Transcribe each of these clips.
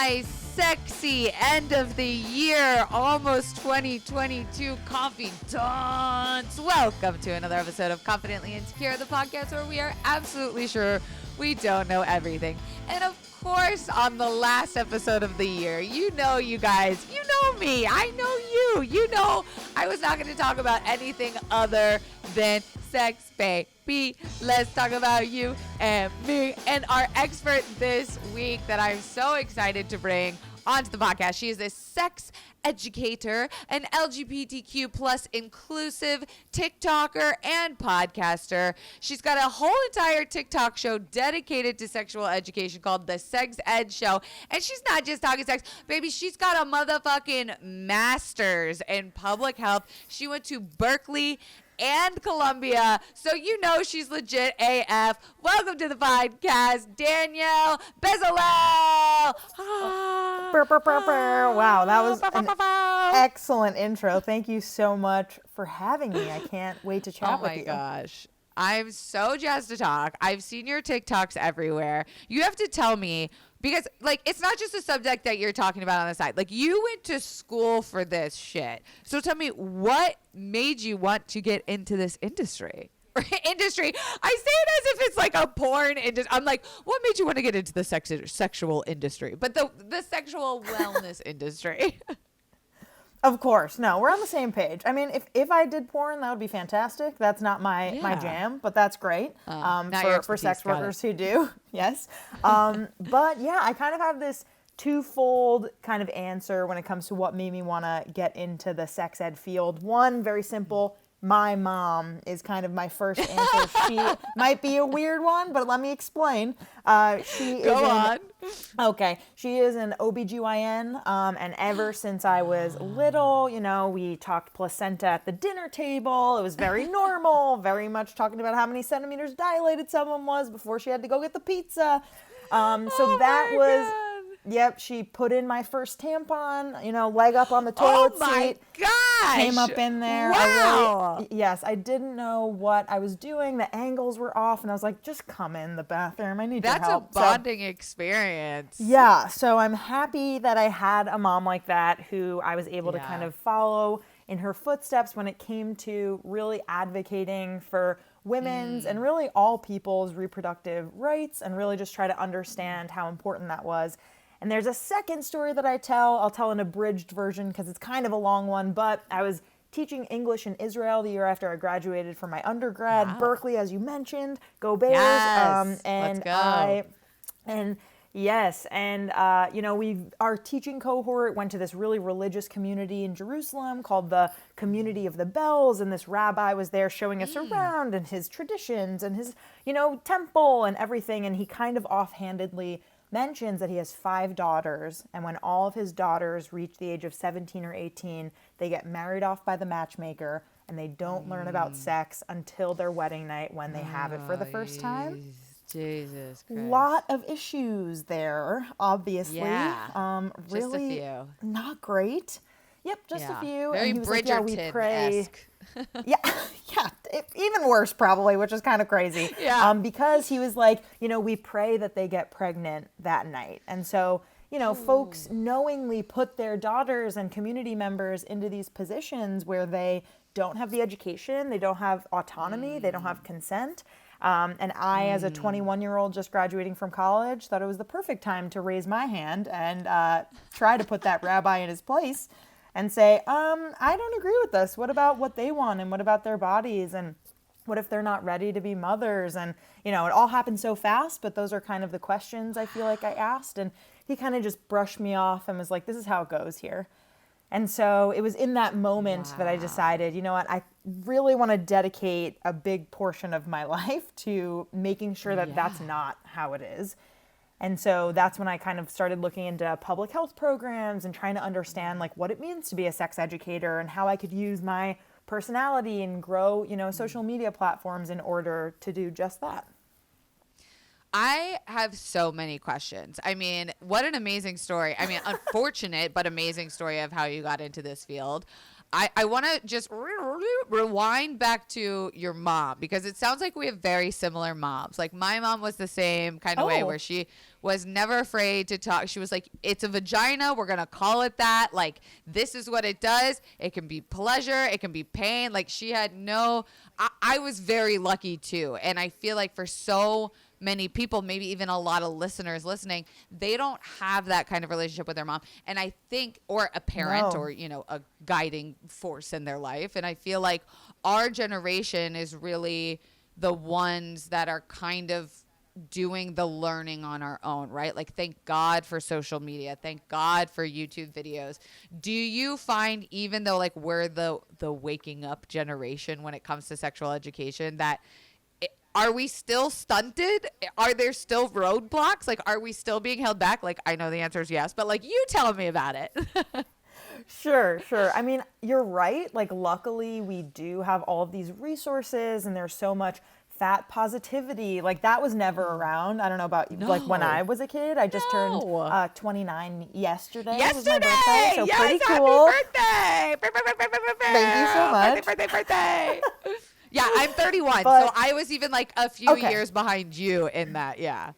my sexy end of the year, almost 2022 confidants. Welcome to another episode of Confidently Insecure, the podcast where we are absolutely sure we don't know everything. And of course, on the last episode of the year, you know, you guys, you know me, I know you, you know, I was not going to talk about anything other than sex, baby. Let's talk about you and me and our expert this week that I'm so excited to bring onto the podcast. She is a sex educator, an LGBTQ plus inclusive TikToker and podcaster. She's got a whole entire TikTok show dedicated to sexual education called the Seggz Ed Show. And she's not just talking sex, baby. She's got a motherfucking master's in public health. She went to Berkeley and Columbia, so you know she's legit AF. Welcome to the podcast, Danielle BEZALEL. Wow, that was an excellent intro. Thank you so much for having me. I can't wait to chat with you. Oh my gosh. I'm so jazzed to talk. I've seen your TikToks everywhere. You have to tell me, because like it's not just a subject that you're talking about on the side. Like you went to school for this shit. So tell me, what made you want to get into this industry? Industry. I say it as if it's like a porn industry. I'm like, what made you want to get into the sexual industry? But the sexual wellness industry. Of course. No, we're on the same page. I mean, if I did porn, that would be fantastic. That's not my jam, but that's great for sex workers who do. Yes. But yeah, I kind of have this twofold kind of answer when it comes to what made me want to get into the sex ed field. One, very simple. My mom is kind of my first answer. She might be a weird one, but let me explain. She is an OBGYN, and ever since I was little, you know, we talked placenta at the dinner table. It was very normal, very much talking about how many centimeters dilated someone was before she had to go get the pizza. Yep, she put in my first tampon, you know, leg up on the toilet seat. Oh my gosh! Came up in there. Wow! I didn't know what I was doing. The angles were off, and I was like, just come in the bathroom. I need your help. That's a bonding experience. Yeah, so I'm happy that I had a mom like that who I was able to kind of follow in her footsteps when it came to really advocating for women's and really all people's reproductive rights, and really just try to understand how important that was. And there's a second story that I tell. I'll tell an abridged version because it's kind of a long one, but I was teaching English in Israel the year after I graduated from my undergrad. Wow. Berkeley, as you mentioned, go Bears. Yes, let's go. Our teaching cohort went to this really religious community in Jerusalem called the Community of the Bells, and this rabbi was there showing us around and his traditions and his, temple and everything, and he kind of offhandedly mentions that he has 5 daughters, and when all of his daughters reach the age of 17 or 18, they get married off by the matchmaker, and they don't learn about sex until their wedding night when they have it for the first time. Jesus Christ. Lot of issues there, obviously. Yeah. Really just a few. Not great. Yep, just a few. Very and he was Bridgerton-esque. Even worse probably, which is kind of crazy. Yeah. Because he was like, we pray that they get pregnant that night. And so, folks knowingly put their daughters and community members into these positions where they don't have the education, they don't have autonomy, they don't have consent. And I, as a 21-year-old just graduating from college, thought it was the perfect time to raise my hand and try to put that rabbi in his place and say, I don't agree with this. What about what they want, and what about their bodies, and what if they're not ready to be mothers? And, it all happened so fast, but those are kind of the questions I feel like I asked. And he kind of just brushed me off and was like, this is how it goes here. And so it was in that moment that I decided, you know what, I really want to dedicate a big portion of my life to making sure that that's not how it is. And so that's when I kind of started looking into public health programs and trying to understand like what it means to be a sex educator and how I could use my personality and grow, social media platforms in order to do just that. I have so many questions. I mean, what an amazing story. I mean, unfortunate but amazing story of how you got into this field. I want to just rewind back to your mom, because it sounds like we have very similar moms. Like my mom was the same kind of way, where she was never afraid to talk. She was like, it's a vagina. We're going to call it that. Like, this is what it does. It can be pleasure. It can be pain. Like she had I was very lucky too. And I feel like for so many people, maybe even a lot of listeners listening, they don't have that kind of relationship with their mom. And I think, or a parent, or, a guiding force in their life. And I feel like our generation is really the ones that are kind of doing the learning on our own, right? Like, thank God for social media. Thank God for YouTube videos. Do you find, even though like we're the waking up generation when it comes to sexual education, that are we still stunted? Are there still roadblocks? Like, are we still being held back? Like, I know the answer is yes, but like, you tell me about it. Sure. I mean, you're right. Like, luckily we do have all of these resources, and there's so much fat positivity. Like, that was never around. I don't know about like when I was a kid. I just turned 29 yesterday. Was my birthday, so yes, pretty cool. Happy birthday! Thank you so much. Birthday. Yeah, I'm 31, so I was even like a few years behind you in that. Yeah.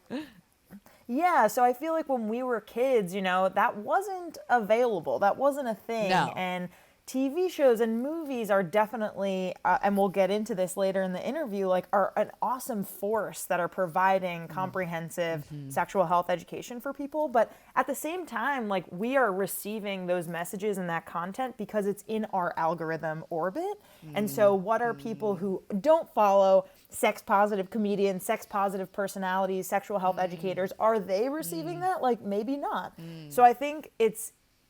Yeah, so I feel like when we were kids, that wasn't available. That wasn't a thing. No. And TV shows and movies are definitely, and we'll get into this later in the interview, like are an awesome force that are providing comprehensive sexual health education for people. But at the same time, like we are receiving those messages and that content because it's in our algorithm orbit. And so what are people who don't follow sex positive comedians, sex positive personalities, sexual health educators, are they receiving that? Like maybe not. So I think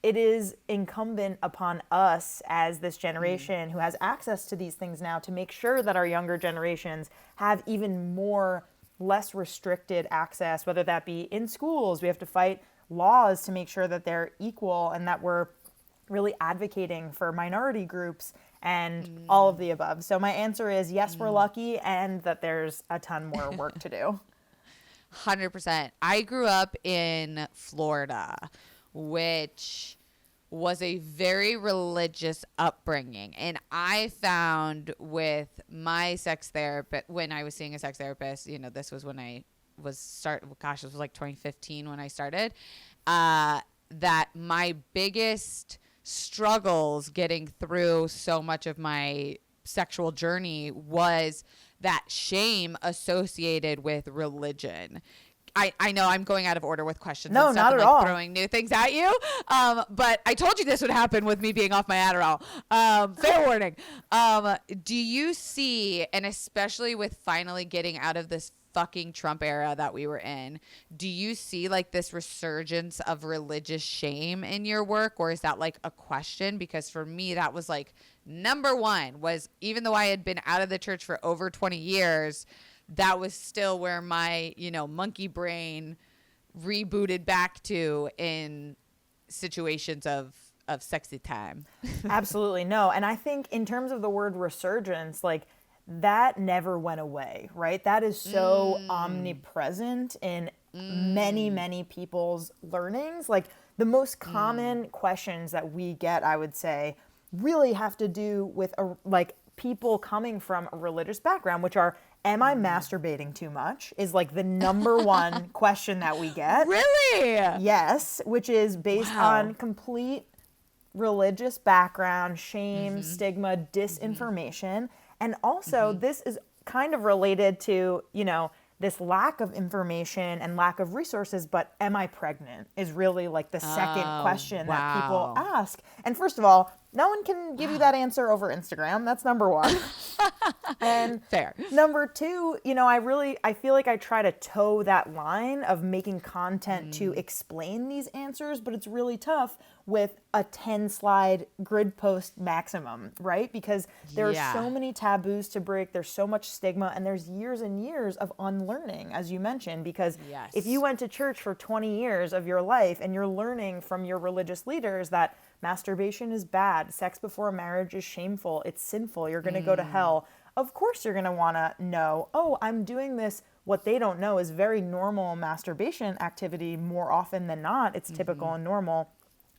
it is incumbent upon us as this generation who has access to these things now to make sure that our younger generations have even more, less restricted access, whether that be in schools. We have to fight laws to make sure that they're equal and that we're really advocating for minority groups and all of the above. So my answer is yes, we're lucky, and that there's a ton more work to do. 100%. I grew up in Florida, which was a very religious upbringing. And I found with my sex therapist, when I was seeing a sex therapist, this was when it was like 2015 when I started, that my biggest struggles getting through so much of my sexual journey was that shame associated with religion. I know I'm going out of order with questions. No, and stuff not and at like all. Throwing new things at you. But I told you this would happen with me being off my Adderall. Fair warning. Do you see, and especially with finally getting out of this fucking Trump era that we were in, do you see like this resurgence of religious shame in your work, or is that like a question? Because for me, that was like number one, was even though I had been out of the church for over 20 years, that was still where my, monkey brain rebooted back to in situations of sexy time. Absolutely. No. And I think in terms of the word resurgence, like that never went away, right? That is so omnipresent in many, many people's learnings. Like the most common questions that we get, I would say, really have to do with like people coming from a religious background, which are, am I masturbating too much? Is like the number one question that we get. Really? Yes, which is based on complete religious background, shame, stigma, disinformation. And also this is kind of related to, this lack of information and lack of resources, but am I pregnant is really like the second question that people ask. And first of all, no one can give you that answer over Instagram. That's number one. And fair. Number two, I feel like I try to toe that line of making content to explain these answers, but it's really tough with a 10 slide grid post maximum, right? Because there are so many taboos to break. There's so much stigma, and there's years and years of unlearning, as you mentioned, because if you went to church for 20 years of your life and you're learning from your religious leaders that masturbation is bad, sex before marriage is shameful, it's sinful, you're going to go to hell, of course you're going to want to know, oh, I'm doing this. What they don't know is very normal masturbation activity more often than not. It's typical and normal.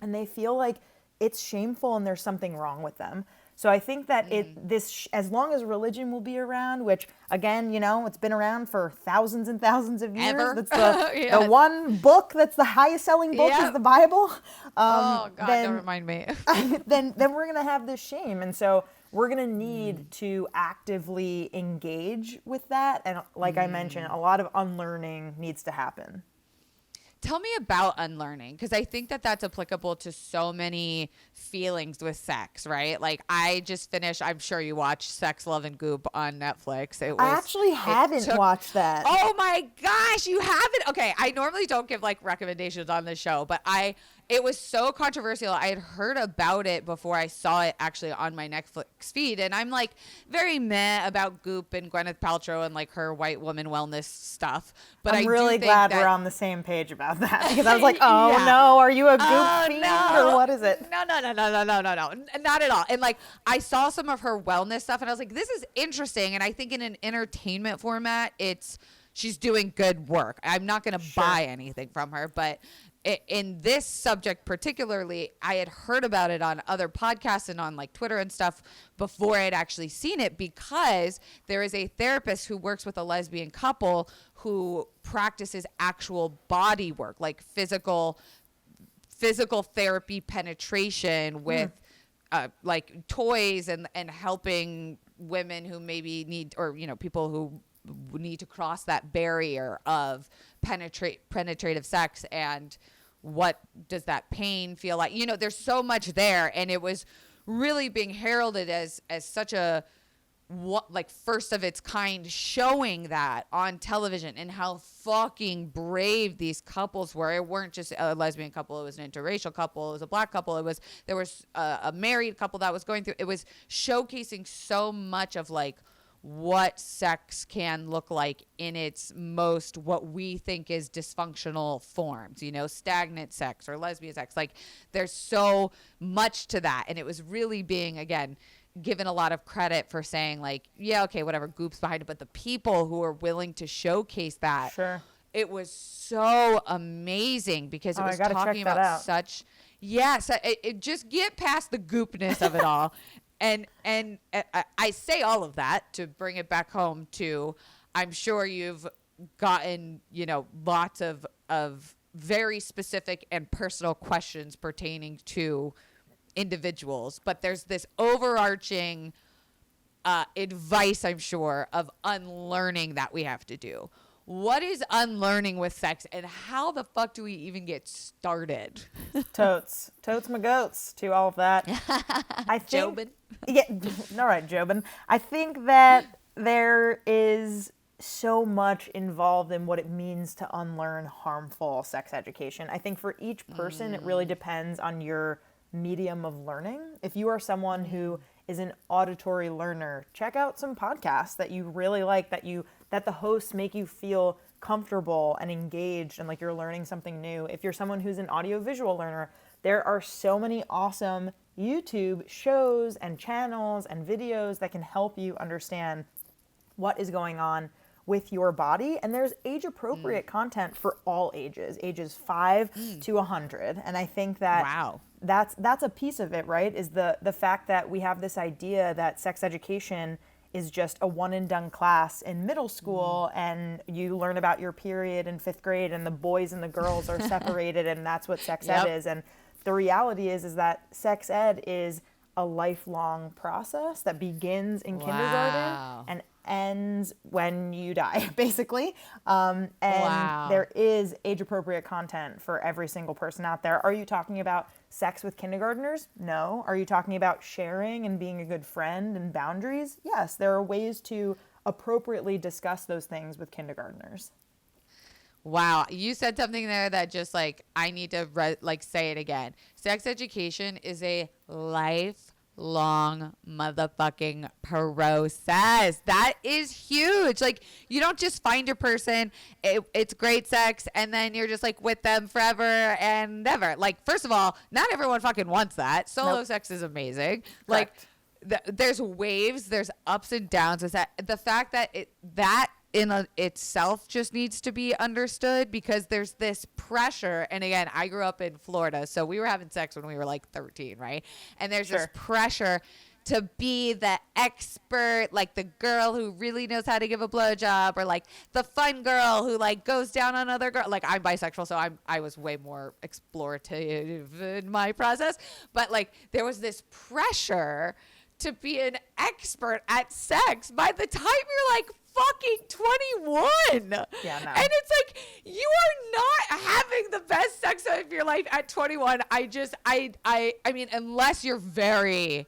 And they feel like it's shameful and there's something wrong with them. So I think that as long as religion will be around, which again, it's been around for thousands and thousands of years. Ever. That's the one book that's the highest selling book is the Bible. Oh God, don't remind me. then we're gonna have this shame, and so we're gonna need to actively engage with that. And like I mentioned, a lot of unlearning needs to happen. Tell me about unlearning, because I think that that's applicable to so many feelings with sex, right? Like I just finished, I'm sure you watched Sex, Love, and Goop on Netflix. I actually haven't watched that. Oh my gosh, you haven't? Okay, I normally don't give like recommendations on this show, but it was so controversial. I had heard about it before I saw it actually on my Netflix feed. And I'm like very meh about Goop and Gwyneth Paltrow and like her white woman wellness stuff. But I'm really glad we're on the same page about that, because I was like, no, are you a Goop fiend or what is it? No, not at all. And like I saw some of her wellness stuff and I was like, this is interesting. And I think in an entertainment format, she's doing good work. I'm not going to buy anything from her, but in this subject particularly, I had heard about it on other podcasts and on like Twitter and stuff before I had actually seen it, because there is a therapist who works with a lesbian couple who practices actual body work, like physical therapy penetration with like toys and helping women who maybe need, or people who need to cross that barrier of penetrative sex, and what does that pain feel like? There's so much there, and it was really being heralded as such a first of its kind showing that on television, and how fucking brave these couples were. It weren't just a lesbian couple, it was an interracial couple, it was a black couple, there was a married couple that was going through. It was showcasing so much of like what sex can look like in its most, what we think is dysfunctional forms, stagnant sex or lesbian sex. Like there's so much to that. And it was really being, again, given a lot of credit for saying like, yeah, okay, whatever, Goop's behind it. But the people who are willing to showcase that, it was so amazing, because it was talking about such, it just get past the Goopness of it all. And I say all of that to bring it back home to, I'm sure you've gotten, lots of very specific and personal questions pertaining to individuals, but there's this overarching advice, I'm sure, of unlearning that we have to do. What is unlearning with sex, and how the fuck do we even get started? Totes my goats to all of that. I think, Jobin. Yeah, all right, Jobin. I think that there is so much involved in what it means to unlearn harmful sex education. I think for each person, it really depends on your medium of learning. If you are someone who is an auditory learner, check out some podcasts that you really like, that the hosts make you feel comfortable and engaged and like you're learning something new. If you're someone who's an audiovisual learner, there are so many awesome YouTube shows and channels and videos that can help you understand what is going on with your body. And there's age-appropriate content for all ages 5 to 100. And I think that that's a piece of it, right? Is the fact that we have this idea that sex education is just a one-and-done class in middle school, and you learn about your period in 5th grade, and the boys and the girls are separated, and that's what sex ed is. And the reality is that sex ed is a lifelong process that begins in kindergarten and ends when you die, basically. And there is age-appropriate content for every single person out there. Are you talking about sex with kindergartners? No. Are you talking about sharing and being a good friend and boundaries? Yes, there are ways to appropriately discuss those things with kindergartners. Wow. You said something there that just like, I need to say it again. Sex education is a lifelong motherfucking process. That is huge. Like, you don't just find your person, it's great sex, and then you're just like with them forever and never. Like, first of all, not everyone fucking wants that. Solo sex is amazing. Correct. Like, there's waves, there's ups and downs. Is that the fact that that itself just needs to be understood, because there's this pressure. And again, I grew up in Florida, so we were having sex when we were like 13, right? And there's this pressure to be the expert, like the girl who really knows how to give a blowjob, or like the fun girl who like goes down on other girl. Like, I'm bisexual, so I was way more explorative in my process. But like, there was this pressure to be an expert at sex by the time you're like fucking 21. Yeah, no. And it's like, you are not having the best sex of your life at 21. I mean, unless you're very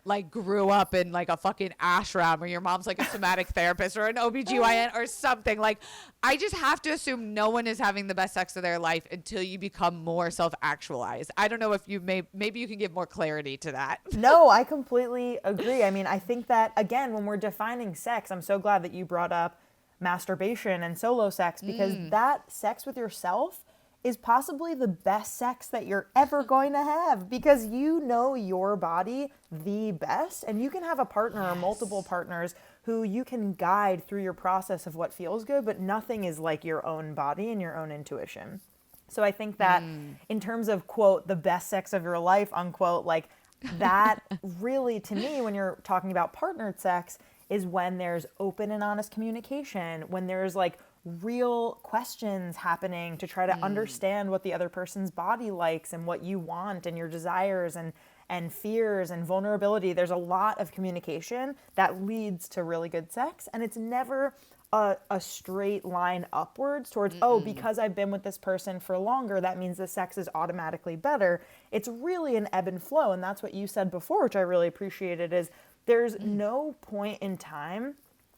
like grew up in like a fucking ashram, or your mom's like a somatic therapist or an OBGYN or something. Like, I just have to assume no one is having the best sex of their life until you become more self-actualized. I don't know if you maybe you can give more clarity to that. No, I completely agree. I mean, I think that, again, when we're defining sex, I'm so glad that you brought up masturbation and solo sex, because that sex with yourself is possibly the best sex that you're ever going to have, because you know your body the best, and you can have a partner or multiple partners who you can guide through your process of what feels good, but nothing is like your own body and your own intuition. So I think that in terms of, quote, the best sex of your life, unquote, like that really, to me, when you're talking about partnered sex, is when there's open and honest communication, when there's like real questions happening to try to understand what the other person's body likes and what you want and your desires and fears and vulnerability. There's a lot of communication that leads to really good sex, and it's never a straight line upwards towards, oh, because I've been with this person for longer, that means the sex is automatically better. It's really an ebb and flow, and that's what you said before, which I really appreciated, is there's no point in time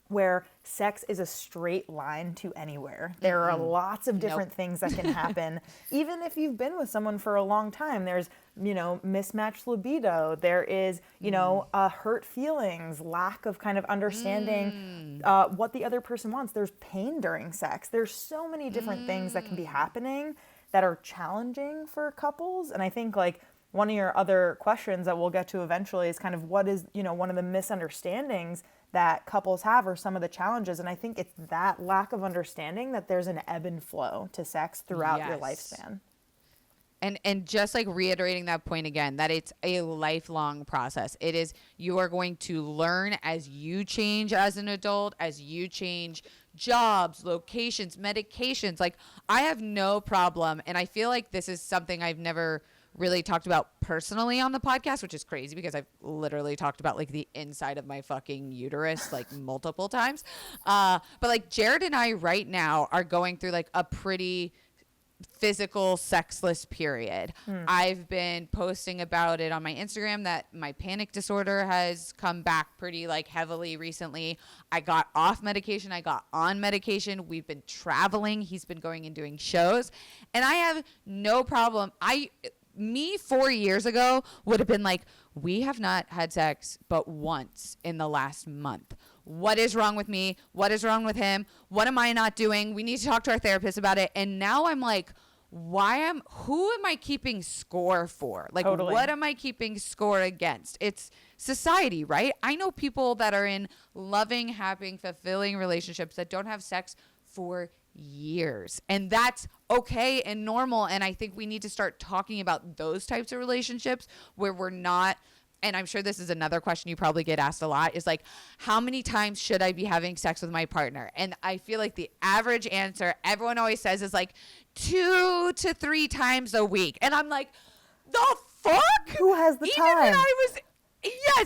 where sex is a straight line to anywhere. There are lots of different things that can happen. Even if you've been with someone for a long time, there's, mismatched libido. There is, hurt feelings, lack of kind of understanding what the other person wants. There's pain during sex. There's so many different things that can be happening that are challenging for couples. And I think like one of your other questions that we'll get to eventually is kind of what is, one of the misunderstandings that couples have, or some of the challenges. And I think it's that lack of understanding that there's an ebb and flow to sex throughout your lifespan. And just like reiterating that point again, that it's a lifelong process. It is, you are going to learn as you change as an adult, as you change jobs, locations, medications. Like, I have no problem. And I feel like this is something I've never really talked about personally on the podcast, which is crazy because I've literally talked about like the inside of my fucking uterus like multiple times. But like Jared and I right now are going through like a pretty physical sexless period. I've been posting about it on my Instagram that my panic disorder has come back pretty like heavily recently. I got off medication. I got on medication. We've been traveling. He's been going and doing shows, and I have no problem. Me 4 years ago would have been like, we have not had sex but once in the last month. What is wrong with me? What is wrong with him? What am I not doing? We need to talk to our therapist about it. And now I'm like, who am I keeping score for? Like, Totally. What am I keeping score against? It's society, right? I know people that are in loving, happy, fulfilling relationships that don't have sex for years, and that's okay and normal. And I think we need to start talking about those types of relationships where we're not, and I'm sure this is another question you probably get asked a lot, is like, how many times should I be having sex with my partner? And I feel like the average answer everyone always says is like 2 to 3 times a week. And I'm like, the fuck? Who has the time?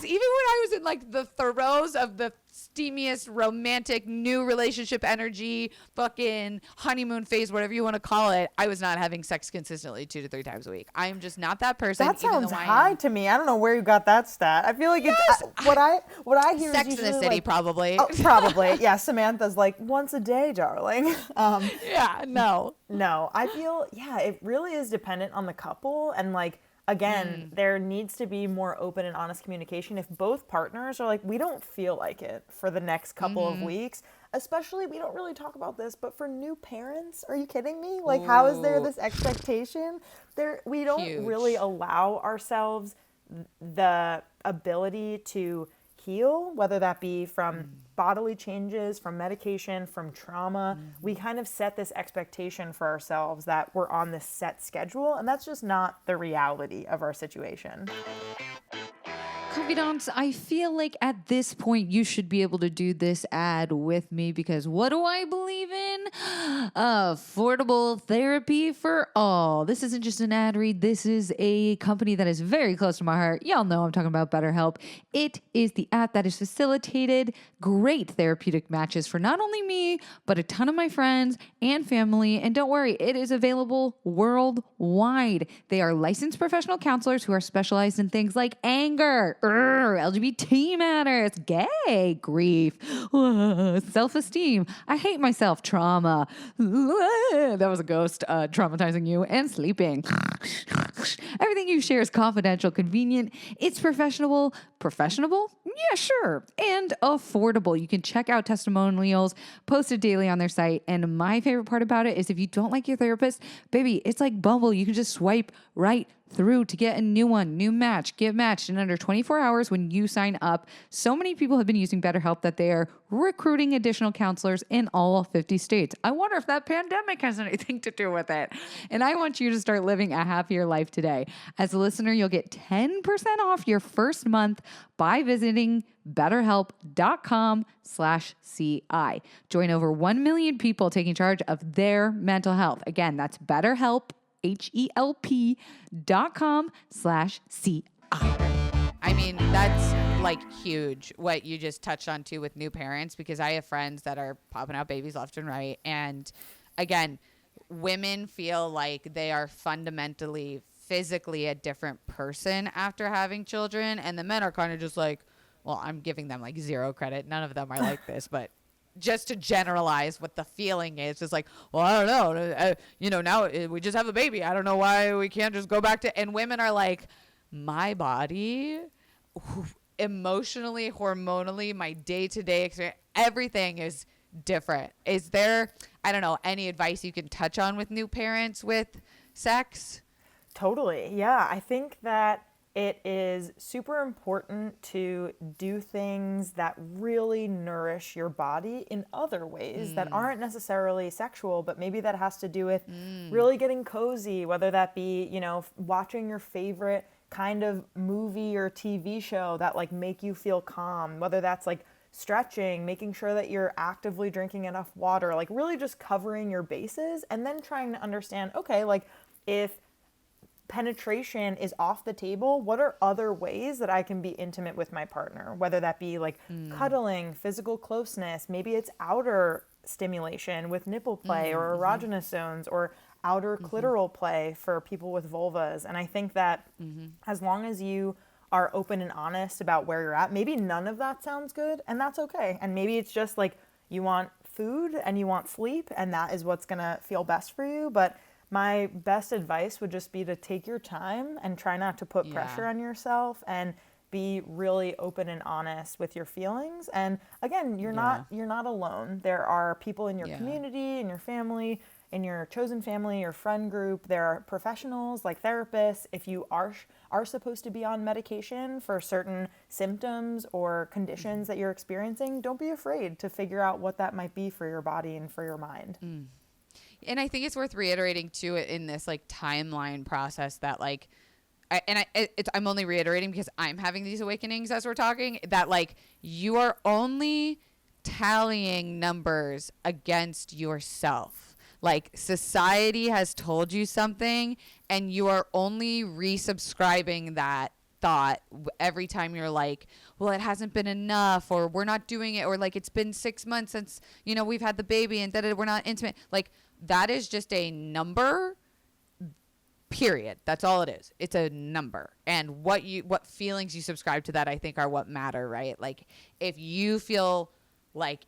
Even when I was in like the throes of the steamiest romantic new relationship energy, fucking honeymoon phase, whatever you want to call it, I was not having sex consistently 2 to 3 times a week. I am just not that person. That sounds high to me. I don't know where you got that stat. I feel like it's what I hear. Sex is in the City, like, probably. Oh, probably. Yeah, Samantha's like once a day, darling. Yeah, no. No, I feel it really is dependent on the couple, and like. Again, there needs to be more open and honest communication. If both partners are like, we don't feel like it for the next couple of weeks, especially, we don't really talk about this, but for new parents, are you kidding me? Like, how is there this expectation? We don't really allow ourselves the ability to heal, whether that be from bodily changes, from medication, from trauma. We kind of set this expectation for ourselves that we're on this set schedule, and that's just not the reality of our situation. Confidants, I feel like at this point you should be able to do this ad with me because what do I believe in? Affordable therapy for all. This isn't just an ad read. This is a company that is very close to my heart. Y'all know I'm talking about BetterHelp. It is the app that has facilitated great therapeutic matches for not only me, but a ton of my friends and family. And don't worry, it is available worldwide. They are licensed professional counselors who are specialized in things like anger, LGBT matters, gay, grief, self-esteem, I hate myself, trauma, that was a ghost traumatizing you, and sleeping. Everything you share is confidential, convenient, it's professional, yeah, sure, and affordable. You can check out testimonials posted daily on their site, and my favorite part about it is if you don't like your therapist, baby, it's like Bumble. You can just swipe right through to get a new one, new match, get matched in under 24 hours when you sign up. So many people have been using BetterHelp that they are recruiting additional counselors in all 50 states. I wonder if that pandemic has anything to do with it. And I want you to start living a happier life today. As a listener, you'll get 10% off your first month by visiting BetterHelp.com/CI. Join over 1 million people taking charge of their mental health. Again, that's BetterHelp, HELP.com/CI. I mean, that's like huge what you just touched on too with new parents, because I have friends that are popping out babies left and right. And again, women feel like they are fundamentally, physically a different person after having children. And the men are kind of just like, well, I'm giving them like zero credit. None of them are like this, but just to generalize what the feeling is, it's like, well, I don't know. Now we just have a baby. I don't know why we can't just go back to, and women are like, my body, emotionally, hormonally, my day-to-day experience, everything is different. Is there, I don't know, any advice you can touch on with new parents with sex? Totally. Yeah. I think that it is super important to do things that really nourish your body in other ways that aren't necessarily sexual, but maybe that has to do with really getting cozy, whether that be, watching your favorite kind of movie or TV show that like make you feel calm, whether that's like stretching, making sure that you're actively drinking enough water, like really just covering your bases, and then trying to understand, okay, like if penetration is off the table, what are other ways that I can be intimate with my partner? Whether that be like cuddling, physical closeness, maybe it's outer stimulation with nipple play or erogenous zones, or outer clitoral play for people with vulvas. And I think that as long as you are open and honest about where you're at, maybe none of that sounds good, and that's okay. And maybe it's just like you want food and you want sleep, and that is what's gonna feel best for you. But my best advice would just be to take your time and try not to put pressure on yourself, and be really open and honest with your feelings. And again, you're not alone. There are people in your community, in your family, in your chosen family, your friend group. There are professionals like therapists. If you are supposed to be on medication for certain symptoms or conditions that you're experiencing, don't be afraid to figure out what that might be for your body and for your mind. And I think it's worth reiterating too in this like timeline process that like, I'm only reiterating because I'm having these awakenings as we're talking, that like you are only tallying numbers against yourself. Like society has told you something and you are only resubscribing that thought every time you're like, well, it hasn't been enough, or we're not doing it, or like it's been 6 months since, we've had the baby and we're not intimate. Like that is just a number, period. That's all it is. It's a number. And what feelings you subscribe to that, I think, are what matter, right? Like if you feel like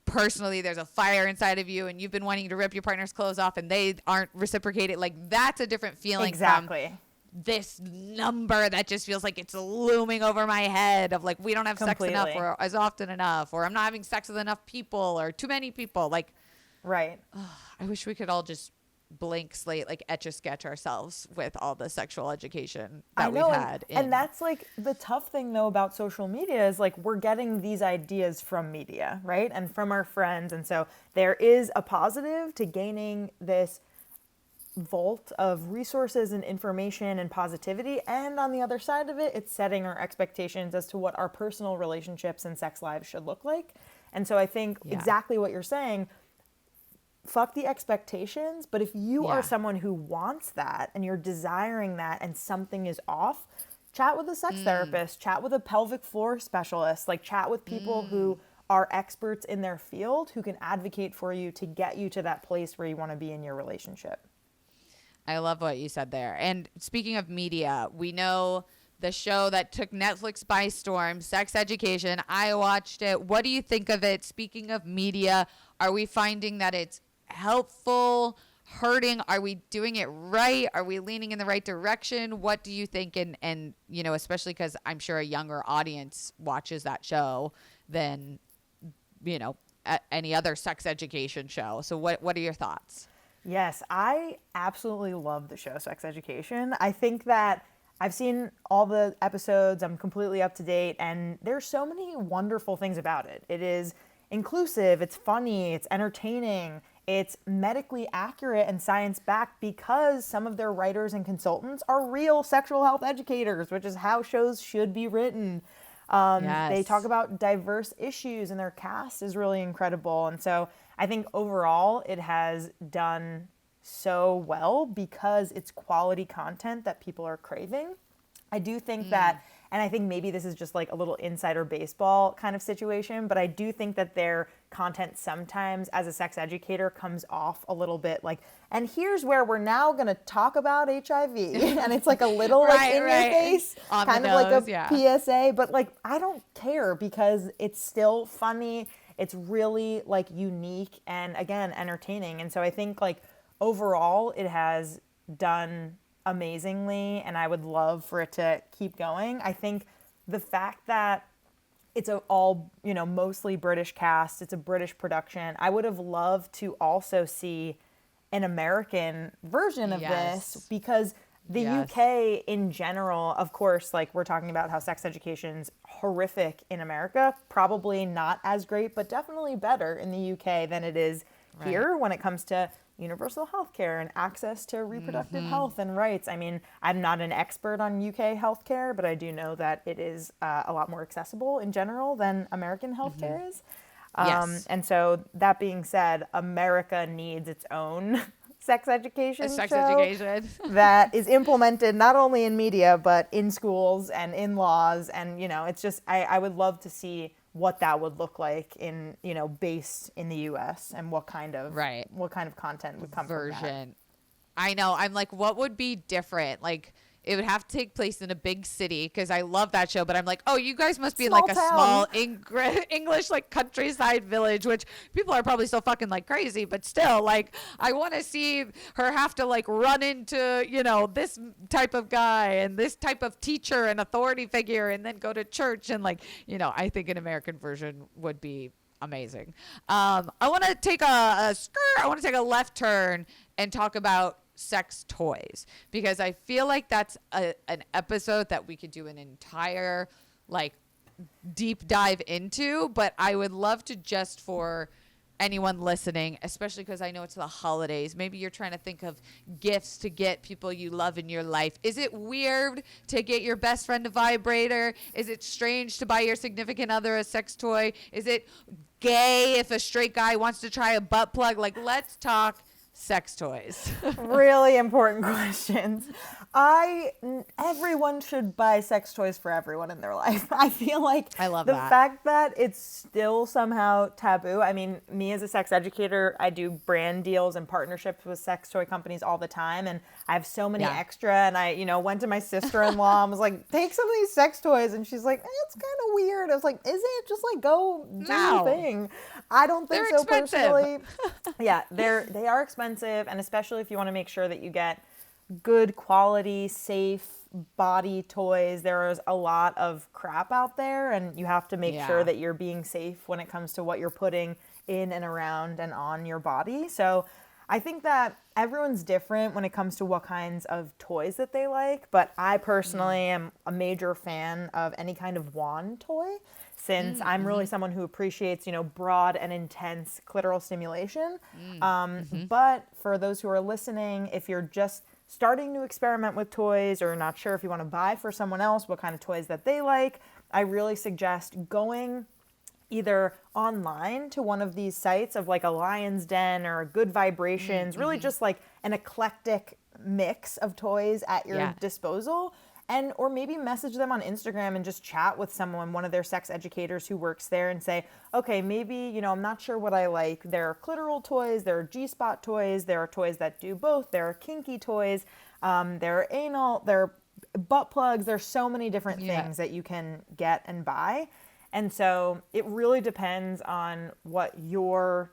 personally there's a fire inside of you and you've been wanting to rip your partner's clothes off and they aren't reciprocated, like that's a different feeling. Exactly. From this number that just feels like it's looming over my head of like we don't have sex enough or as often enough, or I'm not having sex with enough people or too many people. Like, right. I wish we could all just blank slate, like etch a sketch ourselves with all the sexual education that we've had. And that's like the tough thing though about social media is like we're getting these ideas from media, right? And from our friends. And so there is a positive to gaining this vault of resources and information and positivity. And on the other side of it, it's setting our expectations as to what our personal relationships and sex lives should look like. And so I think exactly what you're saying, fuck the expectations. But if you are someone who wants that and you're desiring that and something is off, chat with a sex therapist, chat with a pelvic floor specialist, like chat with people who are experts in their field who can advocate for you to get you to that place where you want to be in your relationship. I love what you said there. And speaking of media, we know the show that took Netflix by storm, Sex Education. I watched it. What do you think of it? Speaking of media, are we finding that it's helpful, hurting? Are we doing it right? Are we leaning in the right direction? What do you think? And you know, especially because I'm sure a younger audience watches that show than, you know, any other sex education show. So what are your thoughts? Yes, I absolutely love the show Sex Education. I think that I've seen all the episodes. I'm completely up to date. And there's so many wonderful things about it. It is inclusive. It's funny. It's entertaining. It's medically accurate and science-backed because some of their writers and consultants are real sexual health educators, which is how shows should be written. They talk about diverse issues and their cast is really incredible. And so I think overall it has done so well because it's quality content that people are craving. I do think that, and I think maybe this is just like a little insider baseball kind of situation, but I do think that their content sometimes as a sex educator comes off a little bit like, and here's where we're now going to talk about HIV. And it's like a little like in your face, on kind of nose, like a PSA, but like, I don't care because it's still funny. It's really like unique and again, entertaining. And so I think like overall it has done amazingly and I would love for it to keep going. I think the fact that it's all, you know, mostly British cast, it's a British production. I would have loved to also see an American version of this because the UK in general, of course, like we're talking about how sex education's horrific in America, probably not as great, but definitely better in the UK than it is here when it comes to universal health care and access to reproductive health and rights. I mean, I'm not an expert on UK healthcare, but I do know that it is a lot more accessible in general than American healthcare is. And so that being said, America needs its own sex education show that is implemented not only in media, but in schools and in laws. And, you know, it's just, I would love to see what that would look like in, you know, based in the US and what kind of content would come from that. I know. I'm like, what would be different? Like, it would have to take place in a big city because I love that show. But I'm like, oh, you guys must be like a small English like countryside village, which people are probably still fucking like crazy. But still, like, I want to see her have to like run into, you know, this type of guy and this type of teacher and authority figure and then go to church. And like, you know, I think an American version would be amazing. I want to take I want to take a left turn and talk about sex toys because I feel like that's an episode that we could do an entire like deep dive into, but I would love to just for anyone listening, especially because I know it's the holidays, maybe you're trying to think of gifts to get people you love in your life. Is it weird to get your best friend a vibrator? Is it strange to buy your significant other a sex toy? Is it gay if a straight guy wants to try a butt plug? Like, let's talk sex toys. Really important questions. Everyone should buy sex toys for everyone in their life. I feel like I love the that. fact that it's still somehow taboo. I mean, me as a sex educator, I do brand deals and partnerships with sex toy companies all the time. And I have so many extra. And I, you know, went to my sister-in-law and was like, take some of these sex toys. And she's like, it's kind of weird. I was like, is it? Just like go do your thing. I don't think They're so expensive. Personally. Yeah, they are expensive. And especially if you want to make sure that you get good quality, safe body toys. There is a lot of crap out there and you have to make sure that you're being safe when it comes to what you're putting in and around and on your body. So I think that everyone's different when it comes to what kinds of toys that they like, but I personally am a major fan of any kind of wand toy, since I'm really someone who appreciates, broad and intense clitoral stimulation. But for those who are listening, if you're just starting to experiment with toys or not sure if you want to buy for someone else what kind of toys that they like, I really suggest going either online to one of these sites of like a Lion's Den or a Good Vibrations, really just like an eclectic mix of toys at your disposal. And or maybe message them on Instagram and just chat with someone, one of their sex educators who works there, and say, okay, maybe, I'm not sure what I like. There are clitoral toys, there are G-spot toys, there are toys that do both, there are kinky toys, there are anal, there are butt plugs. There's so many different things that you can get and buy. And so it really depends on what your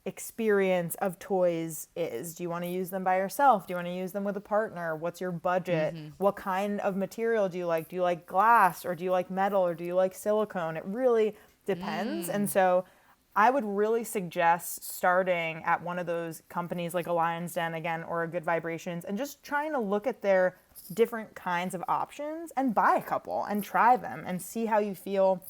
experience of toys is. Do you want to use them by yourself? Do you want to use them with a partner? What's your budget? What kind of material do you like? Do you like glass, or do you like metal, or do you like silicone? It really depends. And so I would really suggest starting at one of those companies like a Lion's Den again, or a Good Vibrations, and just trying to look at their different kinds of options and buy a couple and try them and see how you feel.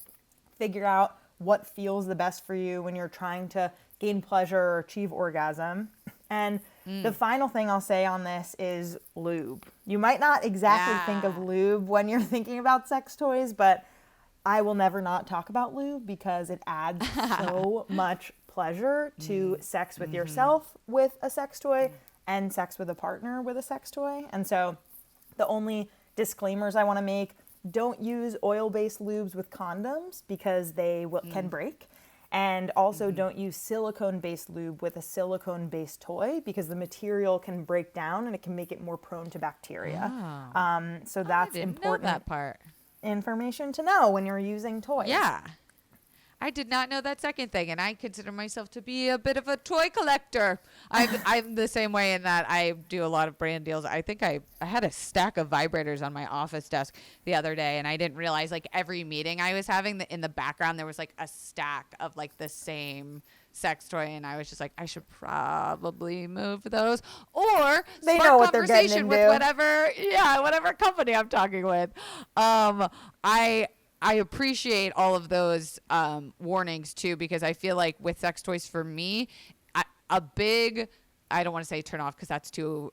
Figure out what feels the best for you when you're trying to gain pleasure or achieve orgasm. And the final thing I'll say on this is lube. You might not exactly think of lube when you're thinking about sex toys, but I will never not talk about lube because it adds so much pleasure to sex with yourself with a sex toy and sex with a partner with a sex toy. And so the only disclaimers I want to make: don't use oil-based lubes with condoms because they can break. And also don't use silicone-based lube with a silicone-based toy because the material can break down and it can make it more prone to bacteria. So that's important. Know that part. Information to know when you're using toys. Yeah. I did not know that second thing, and I consider myself to be a bit of a toy collector. I'm the same way in that I do a lot of brand deals. I think I had a stack of vibrators on my office desk the other day, and I didn't realize, like, every meeting I was having, in the background there was like a stack of like the same sex toy, and I was just like, I should probably move those, or they spark know what they're getting conversation into. with whatever company I'm talking with. I appreciate all of those warnings too, because I feel like with sex toys, for me, a big, I don't want to say turn off because that's too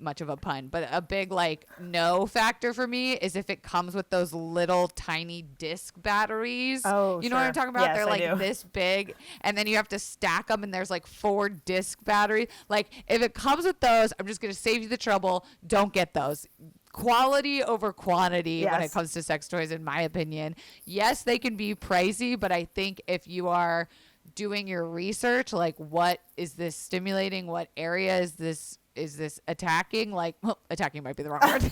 much of a pun, but a big like no factor for me is if it comes with those little tiny disc batteries. Oh, you know what I'm talking about? Yes, They're like this big, and then you have to stack them, and there's like 4 disc batteries. Like, if it comes with those, I'm just going to save you the trouble. Don't get those. Quality over quantity when it comes to sex toys, in my opinion. Yes, they can be pricey, but I think if you are doing your research, like, what is this stimulating? What area is this attacking? Like, attacking might be the wrong word.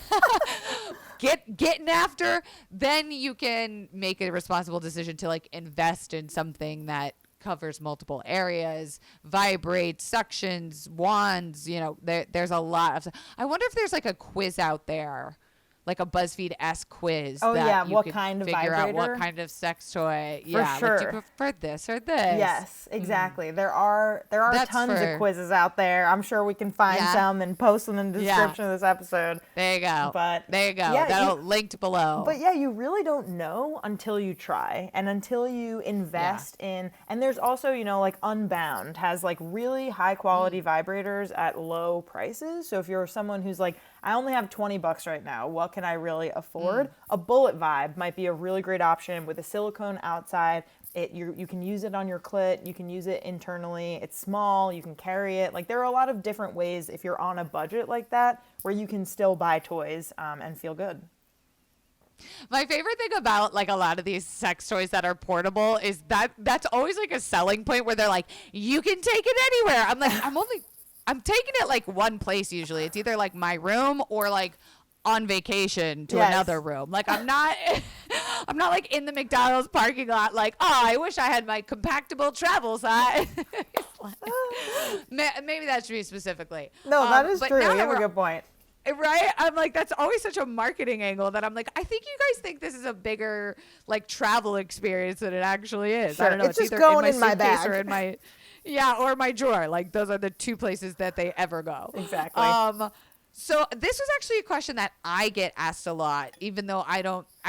Getting after, then you can make a responsible decision to like invest in something that covers multiple areas, vibrates, suctions, wands, there's a lot of, I wonder if there's like a quiz out there, like a BuzzFeed-esque quiz. Oh, that you what could kind of figure vibrator? out what kind of sex toy. For Like, sure. do you prefer this or this? Yes, exactly. There are That's tons of quizzes out there. I'm sure we can find some and post them in the description of this episode. There you go. But there you go. Yeah, That'll linked below. But yeah, you really don't know until you try and until you invest in. And there's also, like Unbound has like really high quality vibrators at low prices. So if you're someone who's like, I only have $20 right now, what can I really afford? A Bullet Vibe might be a really great option with a silicone outside. You can use it on your clit. You can use it internally. It's small. You can carry it. Like, there are a lot of different ways if you're on a budget like that where you can still buy toys and feel good. My favorite thing about like a lot of these sex toys that are portable is that's always like a selling point where they're like, you can take it anywhere. I'm like, I'm taking it like one place usually. It's either like my room or like on vacation to another room. Like, I'm not like in the McDonald's parking lot like, oh, I wish I had my compactable travel size. Maybe that's me specifically. No, that is true. You have a good point. Right? I'm like, that's always such a marketing angle that I'm like, I think you guys think this is a bigger like travel experience than it actually is. Sure. I don't know. It's just either going in my bag or in my, Yeah, or my drawer. Like those are the two places that they ever go. Exactly. So this was actually a question that I get asked a lot, even though I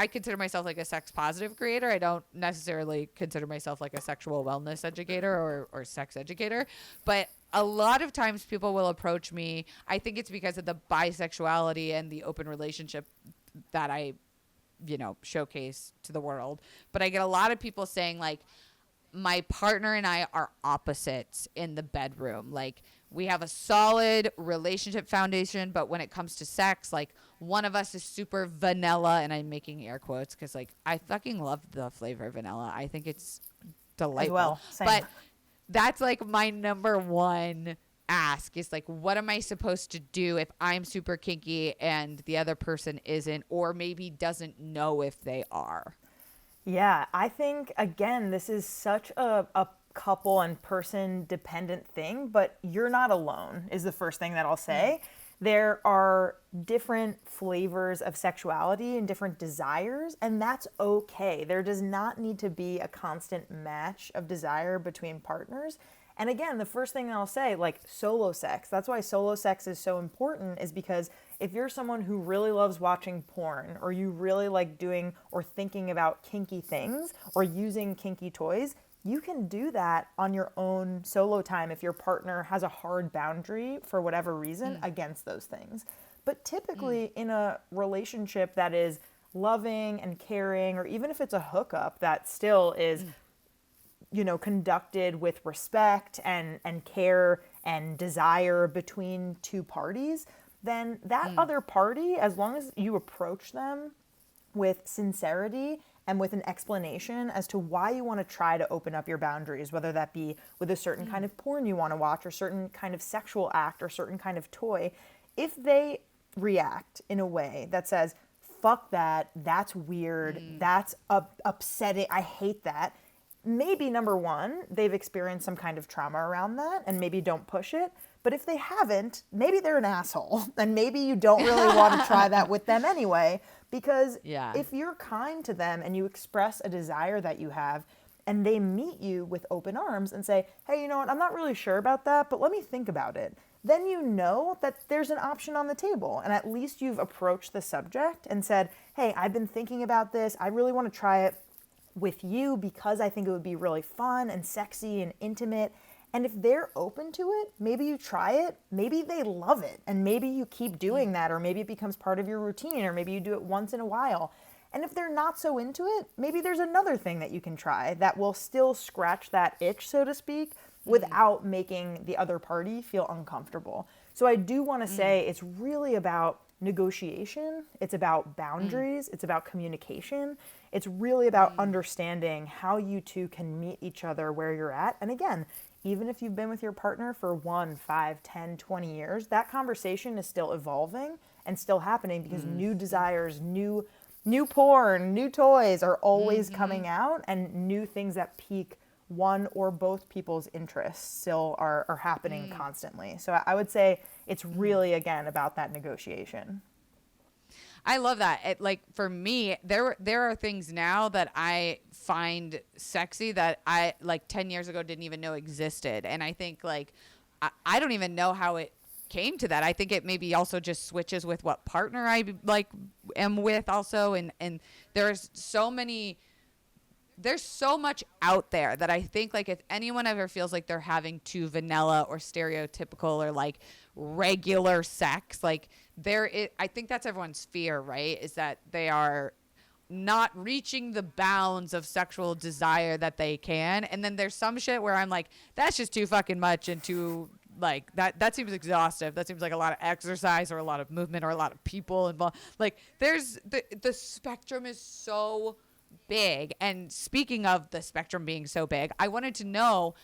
consider myself like a sex positive creator. I don't necessarily consider myself like a sexual wellness educator or sex educator, but a lot of times people will approach me. I think it's because of the bisexuality and the open relationship that I, showcase to the world. But I get a lot of people saying like, my partner and I are opposites in the bedroom. Like we have a solid relationship foundation, but when it comes to sex, like one of us is super vanilla, and I'm making air quotes because like I fucking love the flavor of vanilla. I think it's delightful. As well, same. But that's like my number one ask is like, what am I supposed to do if I'm super kinky and the other person isn't, or maybe doesn't know if they are? Yeah, I think, again, this is such a couple and person dependent thing, but you're not alone is the first thing that I'll say. There are different flavors of sexuality and different desires, and that's okay. There does not need to be a constant match of desire between partners. And again, the first thing I'll say, like solo sex, that's why solo sex is so important, is because if you're someone who really loves watching porn, or you really like doing or thinking about kinky things or using kinky toys, you can do that on your own solo time if your partner has a hard boundary for whatever reason against those things. But typically in a relationship that is loving and caring, or even if it's a hookup that still is conducted with respect and care and desire between two parties, then that other party, as long as you approach them with sincerity and with an explanation as to why you want to try to open up your boundaries, whether that be with a certain kind of porn you want to watch, or certain kind of sexual act, or certain kind of toy, if they react in a way that says, fuck that, that's weird, that's upsetting, I hate that, maybe number one, they've experienced some kind of trauma around that and maybe don't push it. But if they haven't, maybe they're an asshole, and maybe you don't really want to try that with them anyway, because if you're kind to them and you express a desire that you have, and they meet you with open arms and say, hey, you know what, I'm not really sure about that, but let me think about it, then you know that there's an option on the table, and at least you've approached the subject and said, hey, I've been thinking about this, I really want to try it with you because I think it would be really fun and sexy and intimate. And if they're open to it, maybe you try it, maybe they love it, and maybe you keep doing that, or maybe it becomes part of your routine, or maybe you do it once in a while. And if they're not so into it, maybe there's another thing that you can try that will still scratch that itch, so to speak, without making the other party feel uncomfortable. So I do want to say it's really about negotiation, it's about boundaries, it's about communication, it's really about understanding how you two can meet each other where you're at. And again, even if you've been with your partner for 1, 5, 10, 20 years, that conversation is still evolving and still happening, because new desires, new porn, new toys are always coming out, and new things that pique one or both people's interests still are happening constantly. So I would say it's really, again, about that negotiation. I love that. Like for me, there are things now that I find sexy that I like 10 years ago didn't even know existed. And I think like, I don't even know how it came to that. I think it maybe also just switches with what partner I like am with also. And there's so much out there that I think like if anyone ever feels like they're having too vanilla or stereotypical or like regular sex, like I think that's everyone's fear, right? Is that they are not reaching the bounds of sexual desire that they can. And then there's some shit where I'm like, that's just too fucking much, and too like that seems exhaustive. That seems like a lot of exercise or a lot of movement or a lot of people involved. Like there's the spectrum is so big. And speaking of the spectrum being so big, I wanted to know,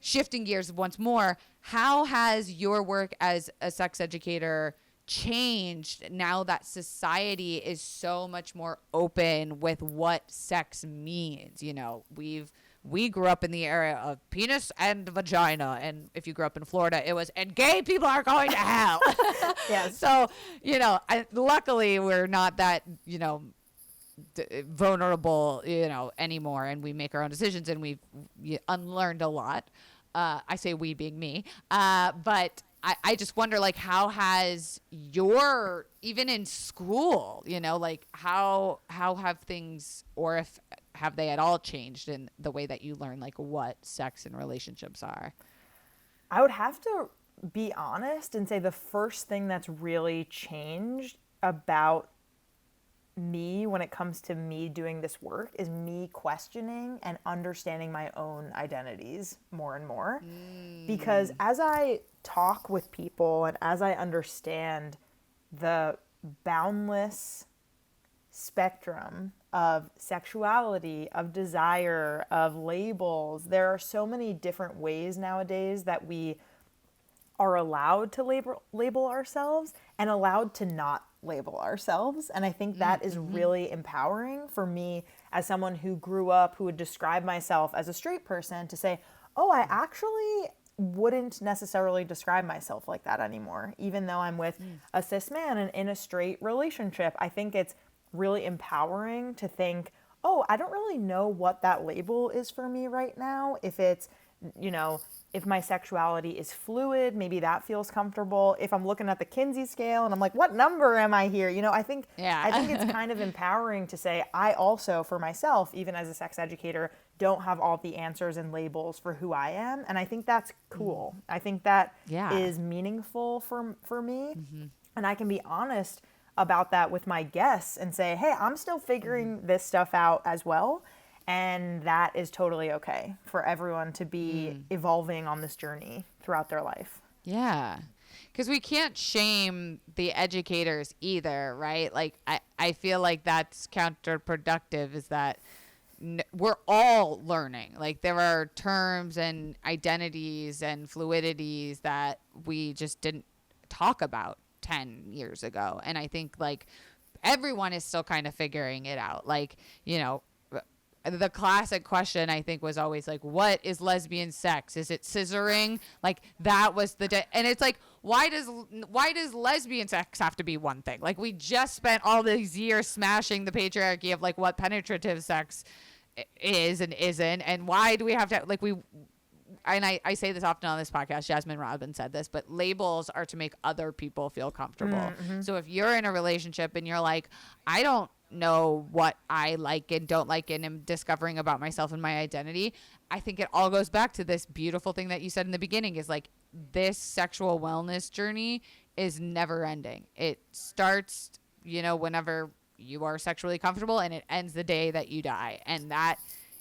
shifting gears once more, how has your work as a sex educator changed now that society is so much more open with what sex means? You know, we grew up in the era of penis and vagina, and if you grew up in Florida, it was, and gay people are going to hell. Yes. So, you know, luckily we're not that, you know, vulnerable, you know, anymore, and we make our own decisions, and we've unlearned a lot. I say we being me, but I just wonder, like, how has your, even in school, you know, like how have things, or if have they at all changed in the way that you learn, like, what sex and relationships are? I would have to be honest and say the first thing that's really changed about me when it comes to me doing this work is me questioning and understanding my own identities more and more. Because as I talk with people and as I understand the boundless spectrum of sexuality, of desire, of labels, there are so many different ways nowadays that we are allowed to label ourselves and allowed to not label ourselves. And I think that is really empowering for me as someone who grew up, who would describe myself as a straight person, to say, oh, I actually wouldn't necessarily describe myself like that anymore. Even though I'm with a cis man and in a straight relationship, I think it's really empowering to think, oh, I don't really know what that label is for me right now. If it's, you know, if my sexuality is fluid, maybe that feels comfortable. If I'm looking at the Kinsey scale and I'm like, what number am I here? You know, I think it's kind of empowering to say, I also, for myself, even as a sex educator, don't have all the answers and labels for who I am. And I think that's cool. I think that is meaningful for me. And I can be honest about that with my guests and say, hey, I'm still figuring this stuff out as well. And that is totally okay for everyone to be evolving on this journey throughout their life. Yeah. Because we can't shame the educators either, right? Like, I feel like that's counterproductive, is that we're all learning. Like, there are terms and identities and fluidities that we just didn't talk about 10 years ago. And I think, like, everyone is still kind of figuring it out. Like, you know, the classic question, I think, was always like, what is lesbian sex? Is it scissoring? Like, that was and it's like, why does lesbian sex have to be one thing? Like, we just spent all these years smashing the patriarchy of, like, what penetrative sex is and isn't, and why do we have to, like, I say this often on this podcast, Jasmine Robin said this, but labels are to make other people feel comfortable. So if you're in a relationship and you're like, I don't know what I like and don't like and am discovering about myself and my identity, I think it all goes back to this beautiful thing that you said in the beginning, is like, this sexual wellness journey is never ending. It starts, you know, whenever you are sexually comfortable, and it ends the day that you die. And that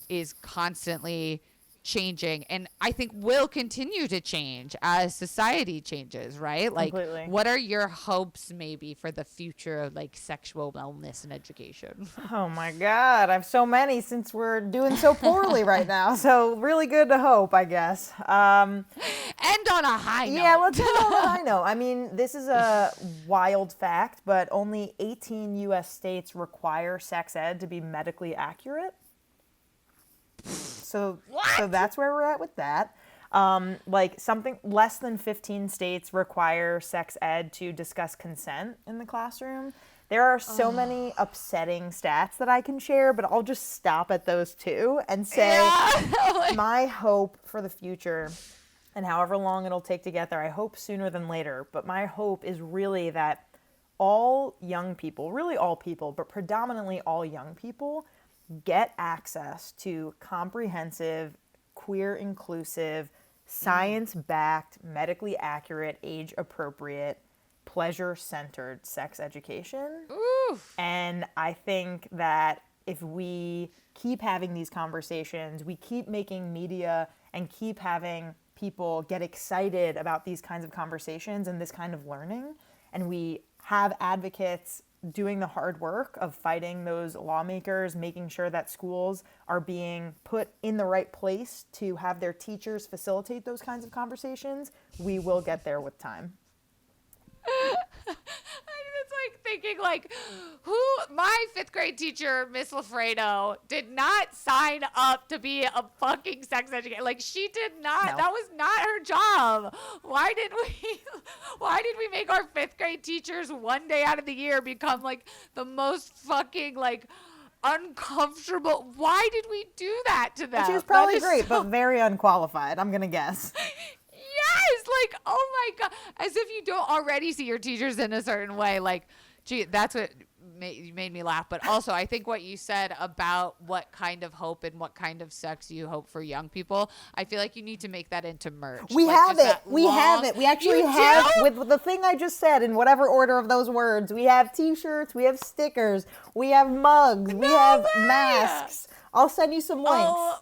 is constantly changing, and I think will continue to change as society changes, right? Like, Completely. What are your hopes maybe for the future of, like, sexual wellness and education? Oh my God, I have so many, since we're doing so poorly right now. So really good to hope, I guess. End on a high note. Yeah, let's end on a high note. I mean, this is a wild fact, but only 18 U.S. states require sex ed to be medically accurate. So that's where we're at with that. Like, something less than 15 states require sex ed to discuss consent in the classroom. There are so many upsetting stats that I can share, but I'll just stop at those two and say my hope for the future, and however long it'll take to get there, I hope sooner than later, but my hope is really that all young people, really all people, but predominantly all young people, get access to comprehensive, queer inclusive, science-backed, medically accurate, age-appropriate, pleasure-centered sex education. Oof. And I think that if we keep having these conversations, we keep making media and keep having people get excited about these kinds of conversations and this kind of learning, and we have advocates doing the hard work of fighting those lawmakers, making sure that schools are being put in the right place to have their teachers facilitate those kinds of conversations, we will get there with time. It's like thinking, like, my 5th grade teacher, Miss Lafredo, did not sign up to be a fucking sex educator. Like, she did not. No. That was not her job. Why did we make our 5th grade teachers one day out of the year become, like, the most fucking, like, uncomfortable. Why did we do that to them? She was probably That is great, but very unqualified, I'm going to guess. Yes, like, oh my God. As if you don't already see your teachers in a certain way. Like, gee, that's what made me laugh. But also, I think what you said about what kind of hope and what kind of sex you hope for young people, I feel like you need to make that into merch. We like, have it. We have it. We actually have, with the thing I just said, in whatever order of those words, we have t-shirts, we have stickers, we have mugs, we have masks. I'll send you some links. Oh,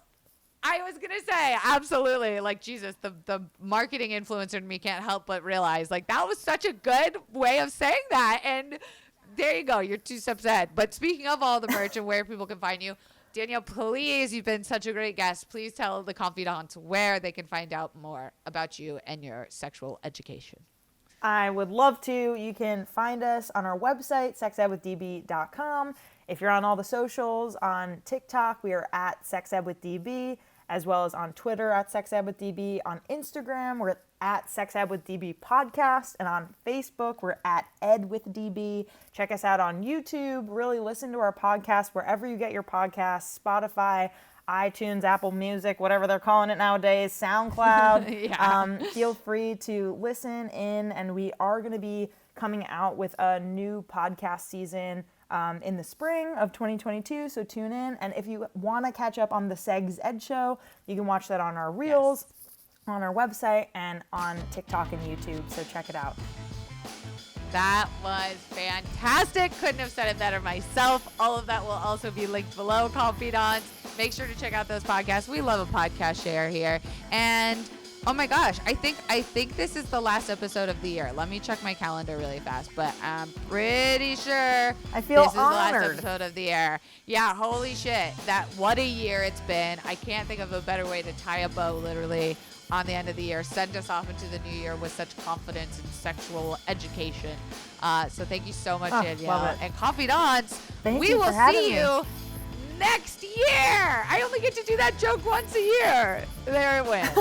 I was going to say, absolutely. Like, Jesus, the marketing influencer in me can't help but realize, like, that was such a good way of saying that. And there you go. You're 2 steps ahead. But speaking of all the merch and where people can find you, Danielle, please, you've been such a great guest. Please tell the confidants where they can find out more about you and your sexual education. I would love to. You can find us on our website, sexedwithdb.com. If you're on all the socials, on TikTok, we are at sexedwithdb, as well as on Twitter at sexedwithdb. On Instagram, we're at sexedwithdb podcast, and on Facebook, we're at edwithdb. Check us out on YouTube. Really listen to our podcast wherever you get your podcasts, Spotify, iTunes, Apple Music, whatever they're calling it nowadays, SoundCloud. Yeah. Feel free to listen in, and we are going to be coming out with a new podcast season in the spring of 2022, so tune in. And if you want to catch up on the seggz Ed Show, you can watch that on our Reels, on our website, and on TikTok and YouTube, so check it out. That was fantastic. Couldn't have said it better myself. All of that will also be linked below, confidants. Make sure to check out those podcasts. We love a podcast share here. And oh my gosh, I think this is the last episode of the year. Let me check my calendar really fast, but I'm pretty sure I feel this is honored. the last episode of the year. Yeah, holy shit. What a year it's been. I can't think of a better way to tie a bow literally on the end of the year. Send us off into the new year with such confidence and sexual education. So thank you so much, Danielle. And confidants, we will see you next year. I only get to do that joke once a year. There it went.